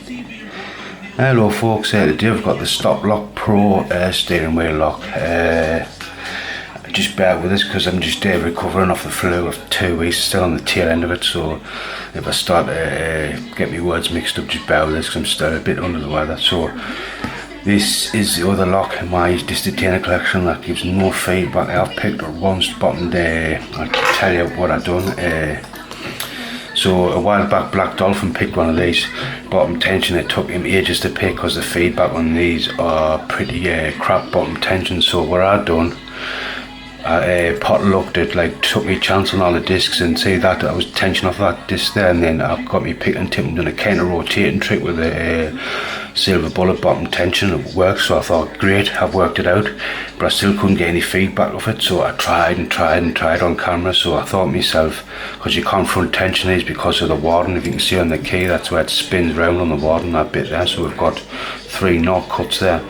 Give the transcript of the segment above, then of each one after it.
Hello folks, today I've got the Stoplock Pro steering wheel lock. Just bear with us because I'm just recovering off the flu of 2 weeks, still on the tail end of it, so if I start to get my words mixed up, just bear with us because I'm still a bit under the weather. So this is the other lock in my discontinued collection that gives no feedback. I've picked up one button there. I'll tell you what I've done. So a while back Black Dolphin picked one of these bottom tension. It took him ages to pick because the feedback on these are pretty crap bottom tension. So what I've done, I pot looked at, like, took me chance on all the discs and see that I was tension off that disc there, and then I've got me pick and tip and done a counter rotating trick with a silver bullet bottom tension. It works, so I thought great, I've worked it out, but I still couldn't get any feedback of it. So I tried on camera. So I thought myself, because you can't front tension these because of the warden. If you can see on the key, that's where it spins round on the warden, that bit there. So we've got 3 knot cuts there.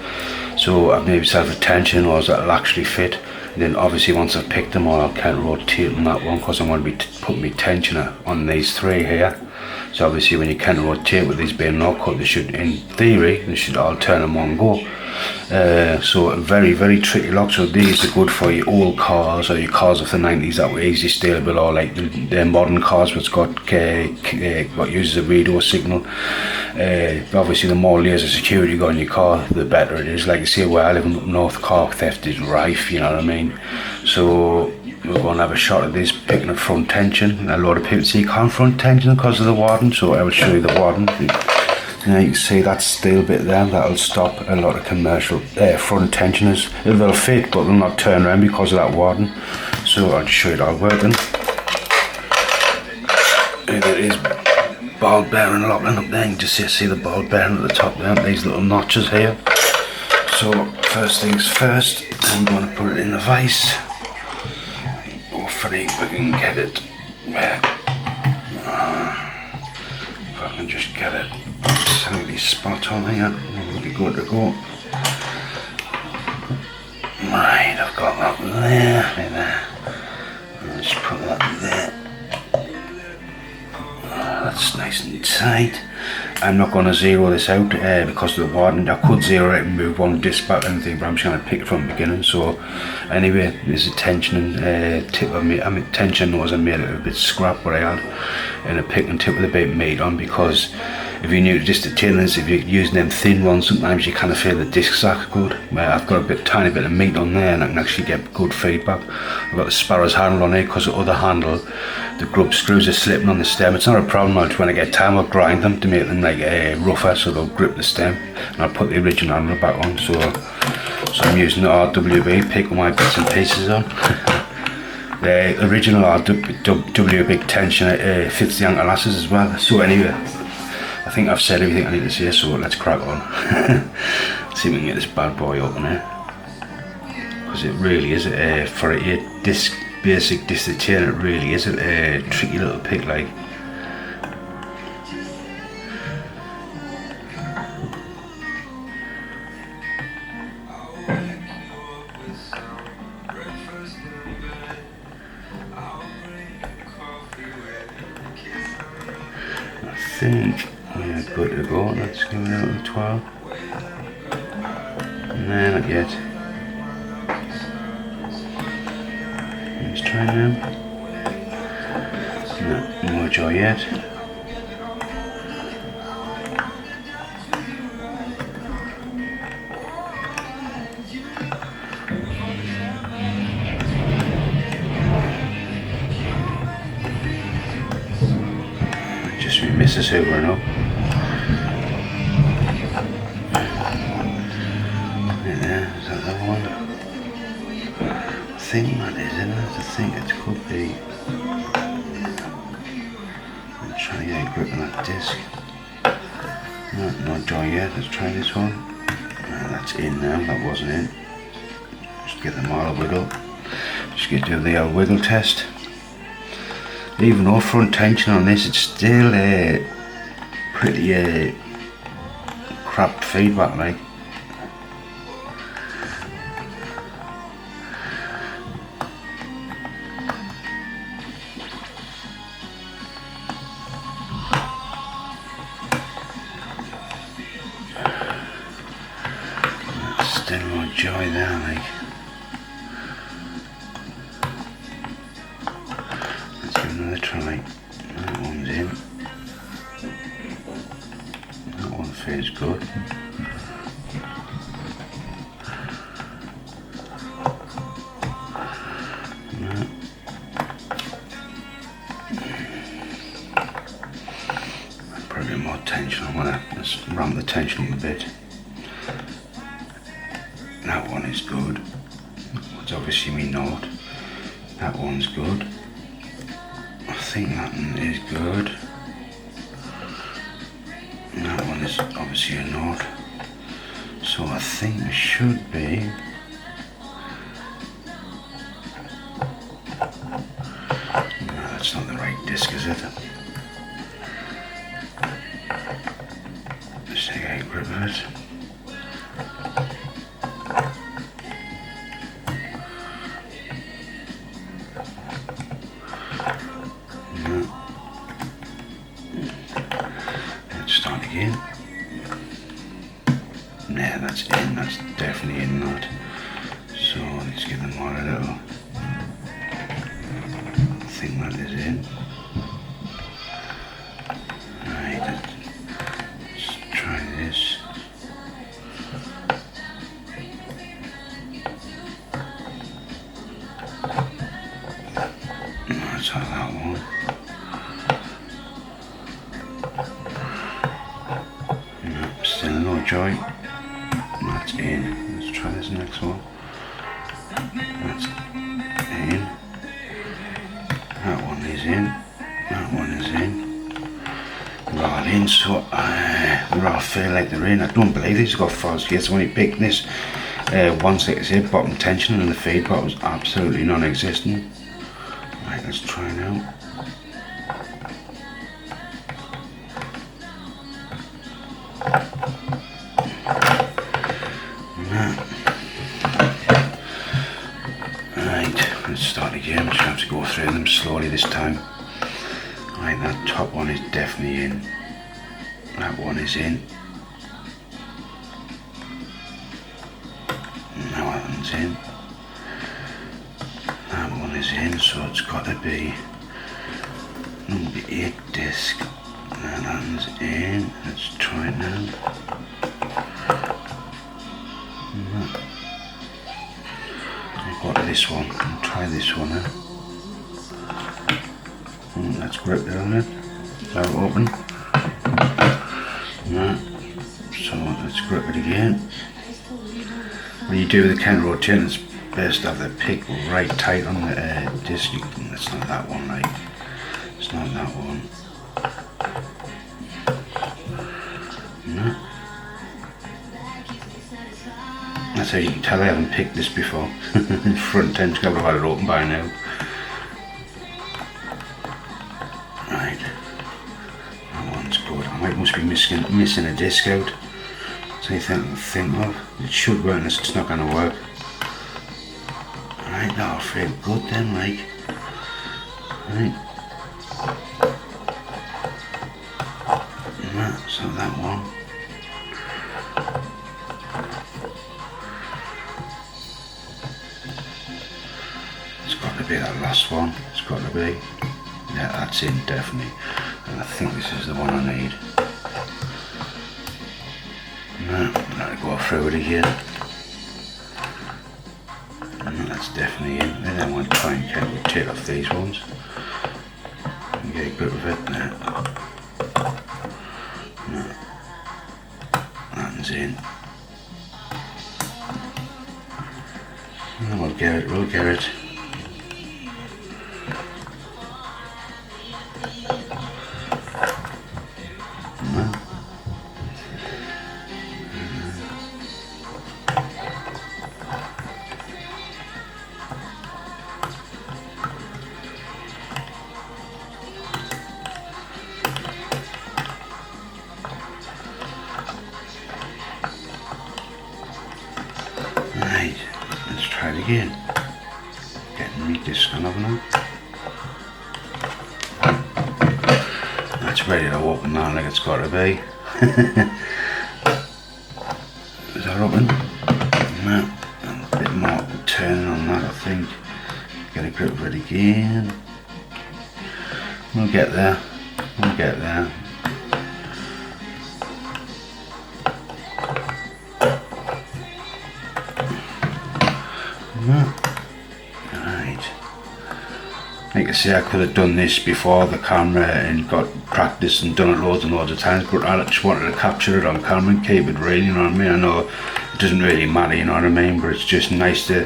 So I've made myself a tension or that'll actually fit. And then obviously once I've picked them all, I'll counter rotate on that one because I'm going to be putting my tensioner on these 3 here. So obviously when you counter rotate with these being knot cut, they should, in theory, they should all turn in one go. So a very tricky lock. So these are good for your old cars or your cars of the 90s that were easy steerable, or like the modern cars which got what uses a radio signal. Obviously the more layers of security you got in your car, the better it is. Like you see where I live up north, car theft is rife, you know what I mean. So we're going to have a shot at this, picking up front tension. A lot of people see you can't front tension because of the warden, so I will show you the warden. Now you can see that steel bit there, that'll stop a lot of commercial front tensioners. They'll fit but they'll not turn around because of that warden. So I'll just show you it all working. And it is ball bearing locking up there. You can just see the ball bearing at the top there, these little notches here. So first things first, I'm going to put it in the vise. Hopefully we can get it where, if I can just get it absolutely spot on here, we'll be good to go. Right, I've got that there. I'll just put that there. That's nice and tight. I'm not going to zero this out because of the warden. I could zero it and move one disc back or anything, but I'm just going to pick it from the beginning. So anyway, there's a tension tip of me. Tension knows I made it a bit scrap what I had, and a pick and tip with a bit of meat on, because if you're new to just the tailors, if you're using them thin ones, sometimes you kind of feel the discs are good. I've got a tiny bit of meat on there and I can actually get good feedback. I've got the Sparrow's handle on here because the other handle, the grub screws are slipping on the stem. It's not a problem. When I get time, I'll grind them to make them like rougher so they'll grip the stem, and I'll put the original handle back on. So I'm using the RWB pick with my bits and pieces on. The original RWB tension fits the ankle lasses as well. So anyway, I think I've said everything I need to say, so let's crack on. See if we can get this bad boy open here, because it really is for a basic disc retainer, it really is a tricky little pick. Like, I think we're good to go. Let's give it out of 12. No, not yet. Let's try now. No, no joy yet. Just we miss us over and up. Yeah, is that the one? I think that is, isn't it? I think it could be. I'm trying to get a grip on that disc. No, not joy yet. Let's try this one. No, that's in now. That wasn't in. Just get them all wiggle. Just get to the wiggle test. Even though front tension on this, it's still pretty crap feedback, like. Still no joy there, like. Let's give it another try. That one's in. That one feels good. Put a bit more tension. I'm gonna just ramp the tension up a bit. That one is good. It's obviously me note. That one's good. I think that one is good. And that one is obviously a note. So I think it should be. No, that's not the right disc, is it? Let's take a grip of it. Start again. Yeah, that's in, that's definitely in that. So let's give them all a little. I think that is in. Right, let's try this. Let's have that one. Still no joy. That's in. Let's try this next one. That's in. That one is in. That one is in. They're all in, so they all feel like they're in. I don't believe these got false gates. When he picked this, 168 bottom tension and the feed bot was absolutely non-existent. Right, let's try now. Right, let's start again. Just have to go through them slowly this time. Right, that top one is definitely in. That one is in. Now that one's in. That one is in, so it's got to be number 8 disc. That one's in. Let's try it now. I've got this one. I'll try this one now. That's gripped on it. So open. Right. So let's grip it again. When you do the counter rotation, it's best to have the pick right tight on the disc. It's not that one, like. It's not that one. No. That's how you can tell I haven't picked this before. Front tension, I would have had it open by now. Right. That one's good. I must be missing a disc out. That's anything I can think of. It should work unless it's not going to work. Right, that'll feel good then, like. Right. Right, so that one. It's got to be that last one. It's got to be. Yeah, that's in, definitely. And I think this is the one I need. No, I'm going to go through it again. No, that's definitely in. Then I want to try and take off these ones. And get a grip of it there. No. That one's in. And we'll get it, we'll get it. Right, let's try it again. Getting me disc on over now. That's ready to open now like it's got to be. Is that open? think. Get a grip of it again. We'll get there. We'll get there. Right. Like I say, I could have done this before the camera and got practice and done it loads and loads of times, but I just wanted to capture it on camera and keep it real, you know what I mean? I know it doesn't really matter, you know what I mean, but it's just nice to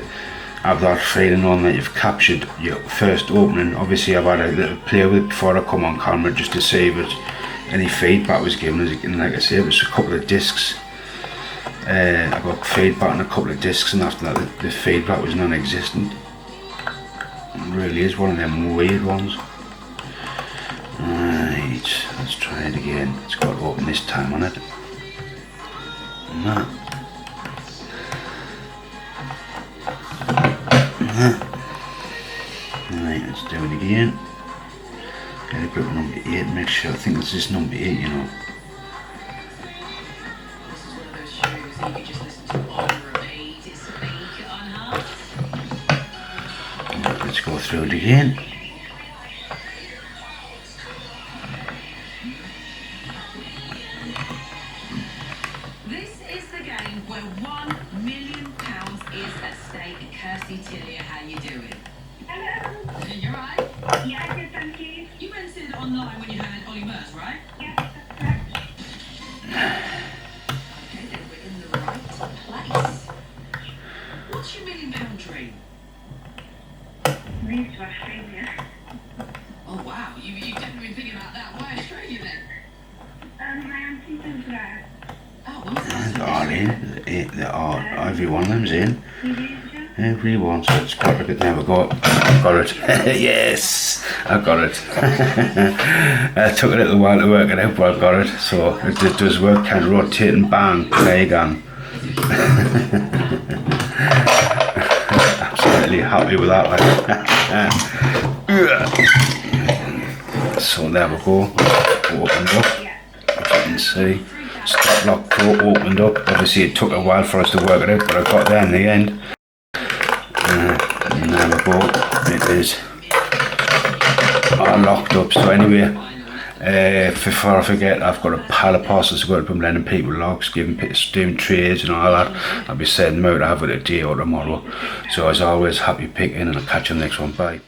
have that feeling on that you've captured your first opening. Obviously I've had a little play with it before I come on camera just to see if any feedback was given, and like I say, it was a couple of discs. I got feedback on a couple of discs, and after that the feedback was non-existent. It really is one of them weird ones. Right, let's try it again. It's got to open this time on it. No. Right, let's do it again. Get a grip of number 8, make sure, I think this is number 8, you know. Let's go through it again. This is the game where £1 million is at stake. Kirsty Tillier, how you doing? Hello. You're right. Yeah, good, thank you. You entered online when you had Ollie Murs, right? Yeah, that's correct. Okay, then we're in the right place. What's your £1 million dream? Move to Australia. Oh wow, you've definitely been thinking about that. Why Australia then? My auntie's in Florida. Oh, when was that? They're all in. Every one of them's in. You do, sure? Every one, so it's got a bit. There we go. I've got it. Yes, I've got it. It took a little while to work it out, but I've got it. So it does work. Kind of rotate and bang, play again. Absolutely happy with that. Like. So there we go. Opened up. As you can see, Stoplock Pro opened up. Obviously, it took a while for us to work it out, but I got there in the end. And there we go. It is all locked up. So anyway, before I forget, I've got a pile of parcels to go to from lending people logs, doing trades and all that. I'll be sending them out either today or tomorrow. So as always, happy picking, and I'll catch you on the next one. Bye.